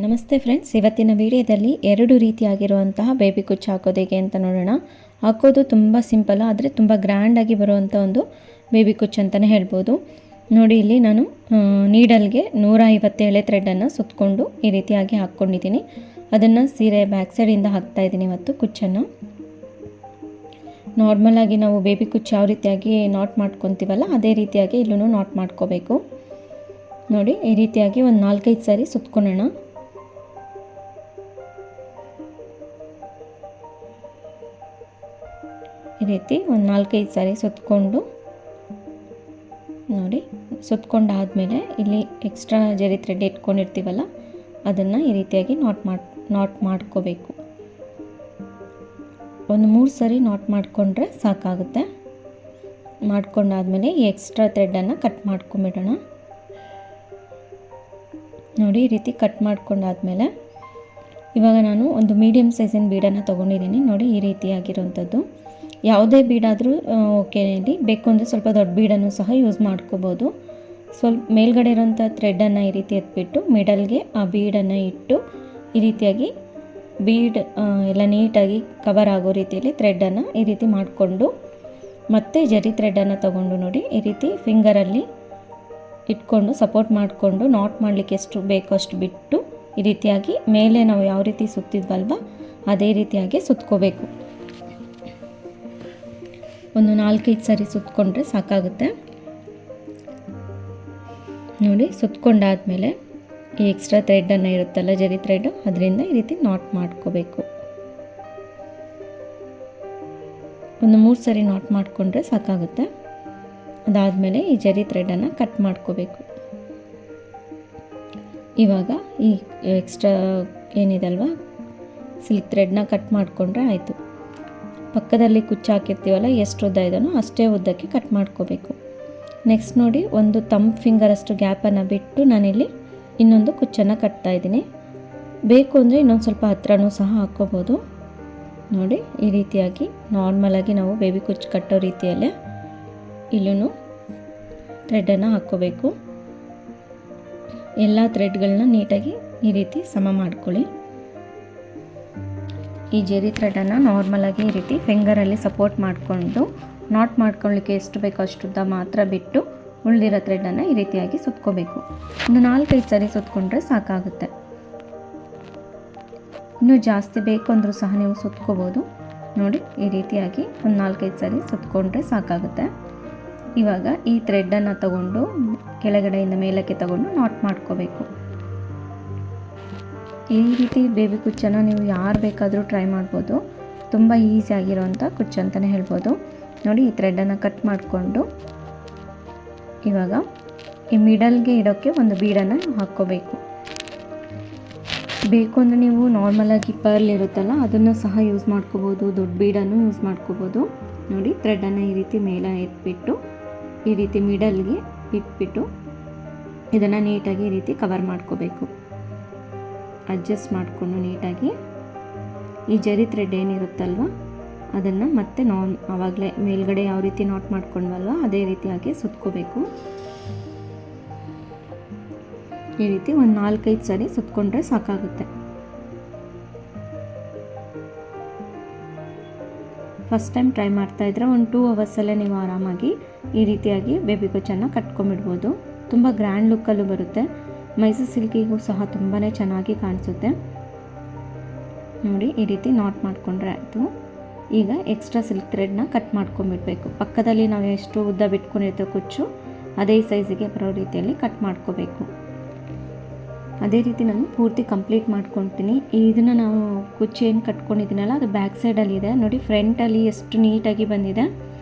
ನಮಸ್ತೆ ಫ್ರೆಂಡ್ಸ್, ಇವತ್ತಿನ ವಿಡಿಯೋದಲ್ಲಿ 2 ರೀತಿಯಾಗಿರುವಂತಹ ಬೇಬಿ ಕುಚ್ಚು ಹಾಕೋದು ಹೇಗೆ ಅಂತ ನೋಡೋಣ. ಹಾಕೋದು ತುಂಬ ಸಿಂಪಲ್, ಆದರೆ ತುಂಬ ಗ್ರ್ಯಾಂಡಾಗಿ ಬರುವಂಥ ಒಂದು ಬೇಬಿ ಕುಚ್ಚು ಅಂತಲೇ ಹೇಳ್ಬೋದು. ನೋಡಿ, ಇಲ್ಲಿ ನಾನು ನೀಡಲ್ಗೆ 150 ಎಳೆ ಥ್ರೆಡನ್ನು ಸುತ್ತಕೊಂಡು ಈ ರೀತಿಯಾಗಿ ಹಾಕ್ಕೊಂಡಿದ್ದೀನಿ. ಅದನ್ನು ಸೀರೆ ಬ್ಯಾಕ್ ಸೈಡಿಂದ ಹಾಕ್ತಾಯಿದ್ದೀನಿ ಇವತ್ತು ಕುಚ್ಚನ್ನು. ನಾರ್ಮಲಾಗಿ ನಾವು ಬೇಬಿ ಕುಚ್ಚು ಯಾವ ರೀತಿಯಾಗಿ ನಾಟ್ ಮಾಡ್ಕೊತೀವಲ್ಲ, ಅದೇ ರೀತಿಯಾಗಿ ಇಲ್ಲೂ ನಾಟ್ ಮಾಡ್ಕೋಬೇಕು. ನೋಡಿ, ಈ ರೀತಿಯಾಗಿ ಒಂದು 4-5 ಸಾರಿ ಸುತ್ಕೊಳ್ಳೋಣ. ಈ ರೀತಿ ಒಂದು 4-5 ಸಾರಿ ಸುತ್ತಕೊಂಡು ನೋಡಿ, ಸುತ್ಕೊಂಡಾದಮೇಲೆ ಇಲ್ಲಿ ಎಕ್ಸ್ಟ್ರಾ ಜರಿ ಥ್ರೆಡ್ ಇಟ್ಕೊಂಡಿರ್ತೀವಲ್ಲ, ಅದನ್ನು ಈ ರೀತಿಯಾಗಿ ನಾಟ್ ಮಾಡ್ಕೋಬೇಕು. ಒಂದು 3 ಸಾರಿ ನಾಟ್ ಮಾಡಿಕೊಂಡ್ರೆ ಸಾಕಾಗುತ್ತೆ. ಮಾಡ್ಕೊಂಡಾದಮೇಲೆ ಈ ಎಕ್ಸ್ಟ್ರಾ ಥ್ರೆಡನ್ನು ಕಟ್ ಮಾಡ್ಕೊಂಬಿಡೋಣ. ನೋಡಿ, ಈ ರೀತಿ ಕಟ್ ಮಾಡ್ಕೊಂಡಾದಮೇಲೆ ಇವಾಗ ನಾನು ಒಂದು ಮೀಡಿಯಮ್ ಸೈಜಿನ ಬೀಡನ್ನು ತೊಗೊಂಡಿದ್ದೀನಿ. ನೋಡಿ, ಈ ರೀತಿಯಾಗಿರೋವಂಥದ್ದು. ಯಾವುದೇ ಬೀಡಾದರೂ ಓಕೆ, ಇಲ್ಲಿ ಬೇಕು ಅಂದರೆ ಸ್ವಲ್ಪ ದೊಡ್ಡ ಬೀಡನ್ನು ಸಹ ಯೂಸ್ ಮಾಡ್ಕೋಬೋದು. ಸ್ವಲ್ಪ ಮೇಲ್ಗಡೆ ಇರೋಂಥ ಥ್ರೆಡನ್ನು ಈ ರೀತಿ ಎತ್ಬಿಟ್ಟು ಮಿಡಲ್ಗೆ ಆ ಬೀಡನ್ನು ಇಟ್ಟು ಈ ರೀತಿಯಾಗಿ ಬೀಡ್ ಎಲ್ಲ ನೀಟಾಗಿ ಕವರ್ ಆಗೋ ರೀತಿಯಲ್ಲಿ ಥ್ರೆಡನ್ನು ಈ ರೀತಿ ಮಾಡಿಕೊಂಡು ಮತ್ತೆ ಜರಿ ಥ್ರೆಡನ್ನು ತೊಗೊಂಡು ನೋಡಿ, ಈ ರೀತಿ ಫಿಂಗರಲ್ಲಿ ಇಟ್ಕೊಂಡು ಸಪೋರ್ಟ್ ಮಾಡಿಕೊಂಡು ನಾಟ್ ಮಾಡಲಿಕ್ಕೆ ಎಷ್ಟು ಬೇಕೋ ಅಷ್ಟು ಬಿಟ್ಟು ಈ ರೀತಿಯಾಗಿ ಮೇಲೆ ನಾವು ಯಾವ ರೀತಿ ಸುತ್ತಿದ್ವಲ್ವ ಅದೇ ರೀತಿಯಾಗಿ ಸುತ್ಕೋಬೇಕು. ಒಂದು 4-5 ಸಾರಿ ಸುತ್ತಕೊಂಡ್ರೆ ಸಾಕಾಗುತ್ತೆ. ನೋಡಿ, ಸುತ್ಕೊಂಡಾದಮೇಲೆ ಈ ಎಕ್ಸ್ಟ್ರಾ ಥ್ರೆಡನ್ನು ಇರುತ್ತಲ್ಲ, ಜರಿ ಥ್ರೆಡ್, ಅದರಿಂದ ಈ ರೀತಿ ನಾಟ್ ಮಾಡ್ಕೋಬೇಕು. ಒಂದು 3 ಸಾರಿ ನಾಟ್ ಮಾಡಿಕೊಂಡ್ರೆ ಸಾಕಾಗುತ್ತೆ. ಅದಾದಮೇಲೆ ಈ ಜರಿ ಥ್ರೆಡನ್ನು ಕಟ್ ಮಾಡ್ಕೋಬೇಕು. ಇವಾಗ ಈ ಎಕ್ಸ್ಟ್ರಾ ಏನಿದೆ ಅಲ್ವಾ ಸಿಲ್ಕ್ ಥ್ರೆಡ್ನ ಕಟ್ ಮಾಡಿಕೊಂಡ್ರೆ ಆಯಿತು. ಪಕ್ಕದಲ್ಲಿ ಕುಚ್ಚು ಹಾಕಿರ್ತೀವಲ್ಲ, ಎಷ್ಟು ಉದ್ದ ಇದೆಯೋ ಅಷ್ಟೇ ಉದ್ದಕ್ಕೆ ಕಟ್ ಮಾಡ್ಕೋಬೇಕು. ನೆಕ್ಸ್ಟ್ ನೋಡಿ, ಒಂದು ಥಂಬ್ ಫಿಂಗರಷ್ಟು ಗ್ಯಾಪನ್ನು ಬಿಟ್ಟು ನಾನಿಲ್ಲಿ ಇನ್ನೊಂದು ಕುಚ್ಚನ್ನು ಕಟ್ತಾಯಿದ್ದೀನಿ. ಬೇಕು ಅಂದರೆ ಇನ್ನೊಂದು ಸ್ವಲ್ಪ ಹತ್ರನೂ ಸಹ ಹಾಕ್ಕೋಬೋದು. ನೋಡಿ, ಈ ರೀತಿಯಾಗಿ ನಾರ್ಮಲಾಗಿ ನಾವು ಬೇಬಿ ಕುಚ್ಚು ಕಟ್ಟೋ ರೀತಿಯಲ್ಲೇ ಇಲ್ಲೂ ಥ್ರೆಡನ್ನು ಹಾಕ್ಕೋಬೇಕು. ಎಲ್ಲ ಥ್ರೆಡ್ಗಳನ್ನ ನೀಟಾಗಿ ಈ ರೀತಿ ಸಮ ಮಾಡ್ಕೊಳ್ಳಿ. ಈ ಜರಿ ಥ್ರೆಡನ್ನು ನಾರ್ಮಲಾಗಿ ಈ ರೀತಿ ಫಿಂಗರಲ್ಲಿ ಸಪೋರ್ಟ್ ಮಾಡಿಕೊಂಡು ನಾಟ್ ಮಾಡ್ಕೊಳ್ಳಿಕ್ಕೆ ಎಷ್ಟು ಬೇಕೋ ಅಷ್ಟುದ್ದ ಮಾತ್ರ ಬಿಟ್ಟು ಉಳಿದಿರೋ ಥ್ರೆಡನ್ನು ಈ ರೀತಿಯಾಗಿ ಸುತ್ಕೋಬೇಕು. ಒಂದು 4-5 ಸಾರಿ ಸುತ್ಕೊಂಡ್ರೆ ಸಾಕಾಗುತ್ತೆ. ಇನ್ನೂ ಜಾಸ್ತಿ ಬೇಕು ಅಂದರೂ ಸಹ ನೀವು ಸುತ್ಕೋಬೋದು. ನೋಡಿ, ಈ ರೀತಿಯಾಗಿ ಒಂದು 4-5 ಸಾರಿ ಸುತ್ಕೊಂಡ್ರೆ ಸಾಕಾಗುತ್ತೆ. ಇವಾಗ ಈ ಥ್ರೆಡನ್ನು ತಗೊಂಡು ಕೆಳಗಡೆಯಿಂದ ಮೇಲಕ್ಕೆ ತಗೊಂಡು ನಾಟ್ ಮಾಡ್ಕೋಬೇಕು. ಈ ರೀತಿ ಬೇಬಿ ಕುಚ್ಚನ್ನು ನೀವು ಯಾರು ಬೇಕಾದರೂ ಟ್ರೈ ಮಾಡ್ಬೋದು. ತುಂಬ ಈಸಿ ಆಗಿರೋವಂಥ ಕುಚ್ಚು ಅಂತಲೇ ಹೇಳ್ಬೋದು. ನೋಡಿ, ಈ ಥ್ರೆಡನ್ನು ಕಟ್ ಮಾಡಿಕೊಂಡು ಇವಾಗ ಈ ಮಿಡಲ್ಗೆ ಇಡೋಕ್ಕೆ ಒಂದು ಬೀಡನ್ನು ಹಾಕ್ಕೋಬೇಕು. ಬೇಕು ಅಂದರೆ ನೀವು ನಾರ್ಮಲಾಗಿ ಪರ್ಲ್ ಇರುತ್ತಲ್ಲ, ಅದನ್ನು ಸಹ ಯೂಸ್ ಮಾಡ್ಕೋಬೋದು. ದೊಡ್ಡ ಬೀಡನ್ನು ಯೂಸ್ ಮಾಡ್ಕೋಬೋದು. ನೋಡಿ, ಥ್ರೆಡನ್ನು ಈ ರೀತಿ ಮೇಲೆ ಎತ್ಬಿಟ್ಟು ಈ ರೀತಿ ಮಿಡಲ್ಗೆ ಇಟ್ಬಿಟ್ಟು ಇದನ್ನು ನೀಟಾಗಿ ಈ ರೀತಿ ಕವರ್ ಮಾಡ್ಕೋಬೇಕು. ಅಡ್ಜಸ್ಟ್ ಮಾಡಿಕೊಂಡು ನೀಟಾಗಿ ಈ ಜರಿ ಥ್ರೆಡ್ ಏನಿರುತ್ತಲ್ವ ಅದನ್ನು ಮತ್ತೆ ಆವಾಗಲೇ ಮೇಲ್ಗಡೆ ಯಾವ ರೀತಿ ನಾಟ್ ಮಾಡ್ಕೊಂಡ್ವಲ್ವ ಅದೇ ರೀತಿಯಾಗಿ ಸುತ್ಕೋಬೇಕು. ಈ ರೀತಿ ಒಂದು 4-5 ಸಾರಿ ಸುತ್ಕೊಂಡ್ರೆ ಸಾಕಾಗುತ್ತೆ. ಫಸ್ಟ್ ಟೈಮ್ ಟ್ರೈ ಮಾಡ್ತಾಯಿದ್ರೆ ಒಂದು 2 ಅವರ್ಸಲ್ಲೇ ನೀವು ಆರಾಮಾಗಿ ಈ ರೀತಿಯಾಗಿ ಬೇಬಿ ಕುಚ್ಚನ್ನು ಕಟ್ಕೊಂಬಿಡ್ಬೋದು. ತುಂಬ ಗ್ರ್ಯಾಂಡ್ ಲುಕ್ಕಲ್ಲೂ ಬರುತ್ತೆ. ಮೈಸೂರು ಸಿಲ್ಕಿಗೂ ಸಹ ತುಂಬಾ ಚೆನ್ನಾಗಿ ಕಾಣಿಸುತ್ತೆ. ನೋಡಿ, ಈ ರೀತಿ ನಾಟ್ ಮಾಡಿಕೊಂಡ್ರೆ ಆಯಿತು. ಈಗ ಎಕ್ಸ್ಟ್ರಾ ಸಿಲ್ಕ್ ಥ್ರೆಡ್ನ ಕಟ್ ಮಾಡ್ಕೊಂಬಿಡ್ಬೇಕು. ಪಕ್ಕದಲ್ಲಿ ನಾವು ಎಷ್ಟು ಉದ್ದ ಬಿಟ್ಕೊಂಡಿರ್ತೇವೆ ಕುಚ್ಚು, ಅದೇ ಸೈಜಿಗೆ ಬರೋ ರೀತಿಯಲ್ಲಿ ಕಟ್ ಮಾಡ್ಕೋಬೇಕು. ಅದೇ ರೀತಿ ನಾನು ಪೂರ್ತಿ ಕಂಪ್ಲೀಟ್ ಮಾಡ್ಕೊತೀನಿ. ಇದನ್ನು ನಾವು ಕುಚ್ಚು ಏನು ಕಟ್ಕೊಂಡಿದ್ದೀನಲ್ಲ, ಅದು ಬ್ಯಾಕ್ ಸೈಡಲ್ಲಿದೆ. ನೋಡಿ, ಫ್ರಂಟಲ್ಲಿ ಎಷ್ಟು ನೀಟಾಗಿ ಬಂದಿದೆ.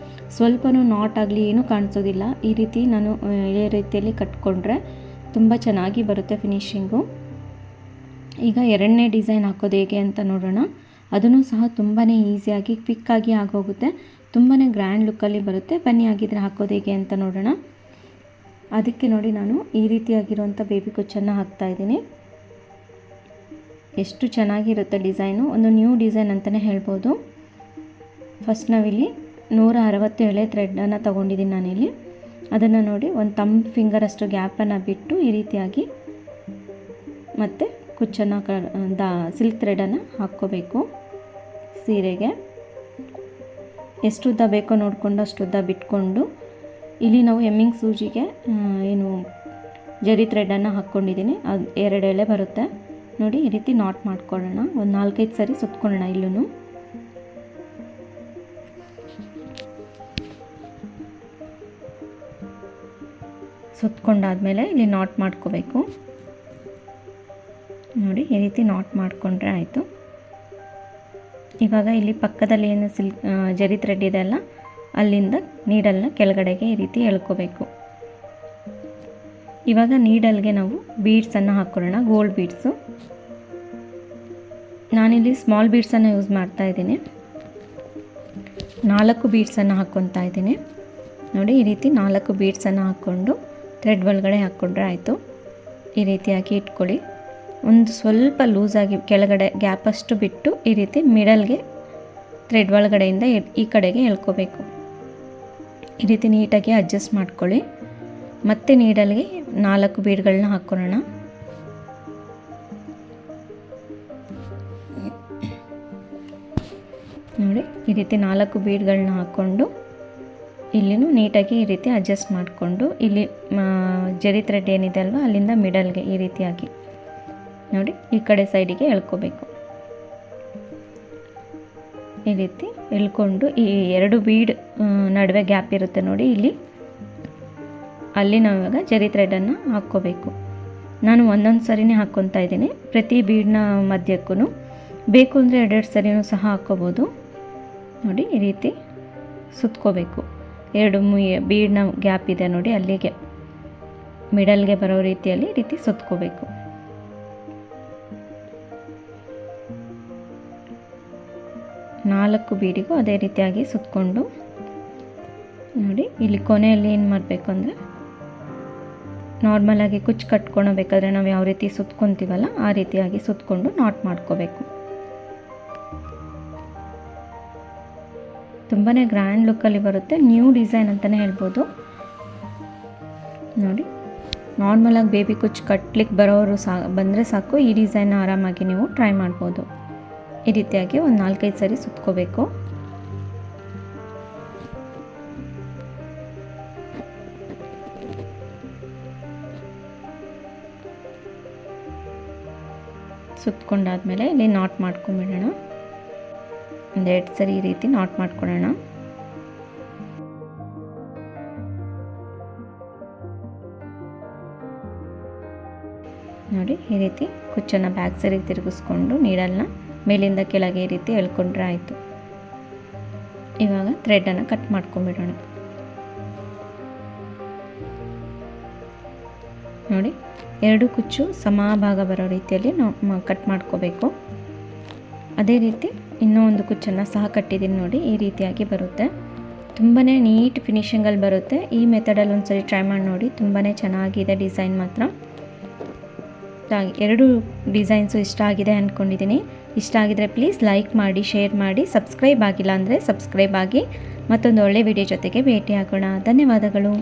ಸ್ವಲ್ಪನೂ ನಾಟ್ ಆಗಲಿ ಏನೂ ಕಾಣಿಸೋದಿಲ್ಲ. ಈ ರೀತಿ ನಾನು ಈ ರೀತಿಯಲ್ಲಿ ಕಟ್ಕೊಂಡ್ರೆ ತುಂಬ ಚೆನ್ನಾಗಿ ಬರುತ್ತೆ ಫಿನಿಶಿಂಗು. ಈಗ 2ನೇ ಡಿಸೈನ್ ಹಾಕೋದು ಹೇಗೆ ಅಂತ ನೋಡೋಣ. ಅದನ್ನು ಸಹ ತುಂಬಾ ಈಸಿಯಾಗಿ ಕ್ವಿಕ್ಕಾಗಿ ಆಗೋಗುತ್ತೆ. ತುಂಬಾ ಗ್ರ್ಯಾಂಡ್ ಲುಕ್ಕಲ್ಲಿ ಬರುತ್ತೆ. ಬನ್ನಿ, ಆಗಿದ್ರೆ ಹಾಕೋದು ಹೇಗೆ ಅಂತ ನೋಡೋಣ. ಅದಕ್ಕೆ ನೋಡಿ, ನಾನು ಈ ರೀತಿಯಾಗಿರುವಂಥ ಬೇಬಿ ಕುಚ್ಚನ್ನು ಹಾಕ್ತಾಯಿದ್ದೀನಿ. ಎಷ್ಟು ಚೆನ್ನಾಗಿರುತ್ತೆ ಡಿಸೈನು. ಒಂದು ನ್ಯೂ ಡಿಸೈನ್ ಅಂತಲೇ ಹೇಳ್ಬೋದು. ಫಸ್ಟ್ ನಾವಿಲ್ಲಿ 160 ಎಳೆ ಥ್ರೆಡನ್ನು ತೊಗೊಂಡಿದ್ದೀನಿ ನಾನಿಲ್ಲಿ. ಅದನ್ನು ನೋಡಿ, ಒಂದು ಥಂಬ್ ಫಿಂಗರಷ್ಟು ಗ್ಯಾಪನ್ನು ಬಿಟ್ಟು ಈ ರೀತಿಯಾಗಿ ಮತ್ತೆ ಕುಚ್ಚನ್ನು ಸಿಲ್ಕ್ ಥ್ರೆಡನ್ನು ಹಾಕ್ಕೋಬೇಕು. ಸೀರೆಗೆ ಎಷ್ಟು ಉದ್ದ ಬೇಕೋ ನೋಡಿಕೊಂಡು ಅಷ್ಟು ಉದ್ದ ಬಿಟ್ಕೊಂಡು ಇಲ್ಲಿ ನಾವು ಹೆಮ್ಮಿಂಗ್ ಸೂಜಿಗೆ ಏನು ಜರಿ ಥ್ರೆಡನ್ನು ಹಾಕ್ಕೊಂಡಿದ್ದೀನಿ. ಅದು 2 ಎಳೆ ಬರುತ್ತೆ ನೋಡಿ. ಈ ರೀತಿ ನಾಟ್ ಮಾಡ್ಕೊಳ್ಳೋಣ. ಒಂದು 4-5 ಸರಿ ಸುತ್ಕೊಳ್ಳೋಣ. ಇಲ್ಲೂ ಸುತ್ಕೊಂಡಾದಮೇಲೆ ಇಲ್ಲಿ ನಾಟ್ ಮಾಡ್ಕೋಬೇಕು ನೋಡಿ. ಈ ರೀತಿ ನಾಟ್ ಮಾಡಿಕೊಂಡ್ರೆ ಆಯಿತು. ಇವಾಗ ಇಲ್ಲಿ ಪಕ್ಕದಲ್ಲಿ ಏನು ಜರಿ ಥ್ರೆಡ್ ಇದೆಯಲ್ಲ ಅಲ್ಲಿಂದ ನೀಡಲ್ನ ಕೆಳಗಡೆಗೆ ಈ ರೀತಿ ಎಳ್ಕೋಬೇಕು. ಇವಾಗ ನೀಡಲ್ಗೆ ನಾವು ಬೀಡ್ಸನ್ನು ಹಾಕ್ಕೊಳ್ಳೋಣ. Gold beads. ನಾನಿಲ್ಲಿ ಸ್ಮಾಲ್ ಬೀಡ್ಸನ್ನು ಯೂಸ್ ಮಾಡ್ತಾ ಇದ್ದೀನಿ. 4 ಬೀಡ್ಸನ್ನು ಹಾಕ್ಕೊತಾ ಇದ್ದೀನಿ ನೋಡಿ. ಈ ರೀತಿ 4 ಬೀಡ್ಸನ್ನು ಹಾಕ್ಕೊಂಡು ಥ್ರೆಡ್ ಒಳಗಡೆ ಹಾಕ್ಕೊಂಡ್ರೆ ಆಯಿತು. ಈ ರೀತಿಯಾಗಿ ಇಟ್ಕೊಳ್ಳಿ. ಒಂದು ಸ್ವಲ್ಪ ಲೂಸಾಗಿ ಕೆಳಗಡೆ ಗ್ಯಾಪಷ್ಟು ಬಿಟ್ಟು ಈ ರೀತಿ ಮಿಡಲ್ಗೆ ಥ್ರೆಡ್ ಒಳಗಡೆಯಿಂದ ಈ ಕಡೆಗೆ ಎಳ್ಕೋಬೇಕು. ಈ ರೀತಿ ನೀಟಾಗಿ ಅಡ್ಜಸ್ಟ್ ಮಾಡ್ಕೊಳ್ಳಿ. ಮತ್ತೆ ನೀಡಲ್ಗೆ 4 ಬೀಡ್ಗಳನ್ನ ಹಾಕ್ಕೊಳ್ಳೋಣ. ನೋಡಿ ಈ ರೀತಿ 4 ಬೀಡ್ಗಳನ್ನ ಹಾಕ್ಕೊಂಡು ಇಲ್ಲಿನೂ ನೀಟಾಗಿ ಈ ರೀತಿ ಅಡ್ಜಸ್ಟ್ ಮಾಡಿಕೊಂಡು ಇಲ್ಲಿ ಜರಿ ಥ್ರೆಡ್ ಏನಿದೆ ಅಲ್ವ ಅಲ್ಲಿಂದ ಮಿಡಲ್ಗೆ ಈ ರೀತಿಯಾಗಿ ನೋಡಿ ಈ ಕಡೆ ಸೈಡಿಗೆ ಎಳ್ಕೋಬೇಕು. ಈ ರೀತಿ ಎಳ್ಕೊಂಡು ಈ 2 ಬೀಡ್ ನಡುವೆ ಗ್ಯಾಪ್ ಇರುತ್ತೆ ನೋಡಿ. ಅಲ್ಲಿ ನಾವು ಇವಾಗ ಜರಿ ಥ್ರೆಡನ್ನು ಹಾಕ್ಕೋಬೇಕು. ನಾನು ಒಂದೊಂದು ಸರಿನೇ ಹಾಕ್ಕೊತಾ ಇದ್ದೀನಿ. ಪ್ರತಿ ಬೀಡ್ನ ಮಧ್ಯಕ್ಕೂ ಬೇಕು ಅಂದರೆ 2 ಸರಿನೂ ಸಹ ಹಾಕ್ಕೋಬೋದು ನೋಡಿ. ಈ ರೀತಿ ಸುತ್ಕೋಬೇಕು. 2 ಬೀಡ್ನ ಗ್ಯಾಪ್ ಇದೆ ನೋಡಿ, ಅಲ್ಲಿಗೆ ಮಿಡಲ್ಗೆ ಬರೋ ರೀತಿಯಲ್ಲಿ ಈ ರೀತಿ ಸುತ್ಕೋಬೇಕು. ನಾಲ್ಕು ಬೀಡಿಗೂ ಅದೇ ರೀತಿಯಾಗಿ ಸುತ್ಕೊಂಡು ನೋಡಿ. ಇಲ್ಲಿ ಕೊನೆಯಲ್ಲಿ ಏನು ಮಾಡಬೇಕು ಅಂದರೆ ನಾರ್ಮಲಾಗಿ ಕುಚ್ಚು ಕಟ್ಕೊಳ್ಬೇಕಾದ್ರೆ ನಾವು ಯಾವ ರೀತಿ ಸುತ್ಕೊತೀವಲ್ಲ ಆ ರೀತಿಯಾಗಿ ಸುತ್ಕೊಂಡು ನಾಟ್ ಮಾಡ್ಕೋಬೇಕು. ತುಂಬಾ ಗ್ರ್ಯಾಂಡ್ ಲುಕ್ಕಲ್ಲಿ ಬರುತ್ತೆ. ನ್ಯೂ ಡಿಸೈನ್ ಅಂತಲೇ ಹೇಳ್ಬೋದು ನೋಡಿ. ನಾರ್ಮಲಾಗಿ ಬೇಬಿ ಕುಚ್ಚು ಕಟ್ಲಿಕ್ಕೆ ಬರೋರು ಬಂದರೆ ಸಾಕು, ಈ ಡಿಸೈನ್ ಆರಾಮಾಗಿ ನೀವು ಟ್ರೈ ಮಾಡ್ಬೋದು. ಈ ರೀತಿಯಾಗಿ ಒಂದು 4-5 ಸರಿ ಸುತ್ಕೋಬೇಕು. ಸುತ್ಕೊಂಡಾದ್ಮೇಲೆ ಇಲ್ಲಿ ನಾಟ್ ಮಾಡ್ಕೊಂಬಿಡೋಣ. 1-2 ಸರಿ ಈ ರೀತಿ ನಾಟ್ ಮಾಡ್ಕೊಳ್ಳೋಣ. ನೋಡಿ ಈ ರೀತಿ ಕುಚ್ಚನ್ನು ಬ್ಯಾಕ್ ಸರಿಗೆ ತಿರುಗಿಸ್ಕೊಂಡು ನೀಡಲ್ನ ಮೇಲಿಂದ ಕೆಳಗೆ ಈ ರೀತಿ ಎಳ್ಕೊಂಡ್ರೆ ಆಯಿತು. ಇವಾಗ ಥ್ರೆಡನ್ನು ಕಟ್ ಮಾಡ್ಕೊಂಬಿಡೋಣ. ನೋಡಿ 2 ಕುಚ್ಚು ಸಮಭಾಗ ಬರೋ ರೀತಿಯಲ್ಲಿ ನಾವು ಕಟ್ ಮಾಡ್ಕೋಬೇಕು. ಅದೇ ರೀತಿ ಇನ್ನೂ ಒಂದು ಕುಚ್ಚನ್ನು ಸಹ ಕಟ್ಟಿದ್ದೀನಿ ನೋಡಿ. ಈ ರೀತಿಯಾಗಿ ಬರುತ್ತೆ. ತುಂಬಾ ನೀಟ್ ಫಿನಿಷಿಂಗಲ್ಲಿ ಬರುತ್ತೆ. ಈ ಮೆಥಡಲ್ಲಿ ಒಂದ್ಸರಿ ಟ್ರೈ ಮಾಡಿ ನೋಡಿ. ತುಂಬಾ ಚೆನ್ನಾಗಿದೆ ಡಿಸೈನ್ ಮಾತ್ರ. 2 ಡಿಸೈನ್ಸು ಇಷ್ಟ ಆಗಿದೆ ಅಂದ್ಕೊಂಡಿದ್ದೀನಿ. ಇಷ್ಟ ಆಗಿದರೆ ಪ್ಲೀಸ್ ಲೈಕ್ ಮಾಡಿ, ಶೇರ್ ಮಾಡಿ, ಸಬ್ಸ್ಕ್ರೈಬ್ ಆಗಿಲ್ಲ ಅಂದರೆ ಸಬ್ಸ್ಕ್ರೈಬ್ ಆಗಿ. ಮತ್ತೊಂದು ಒಳ್ಳೆ ವಿಡಿಯೋ ಜೊತೆಗೆ ಭೇಟಿ ಆಗೋಣ. ಧನ್ಯವಾದಗಳು.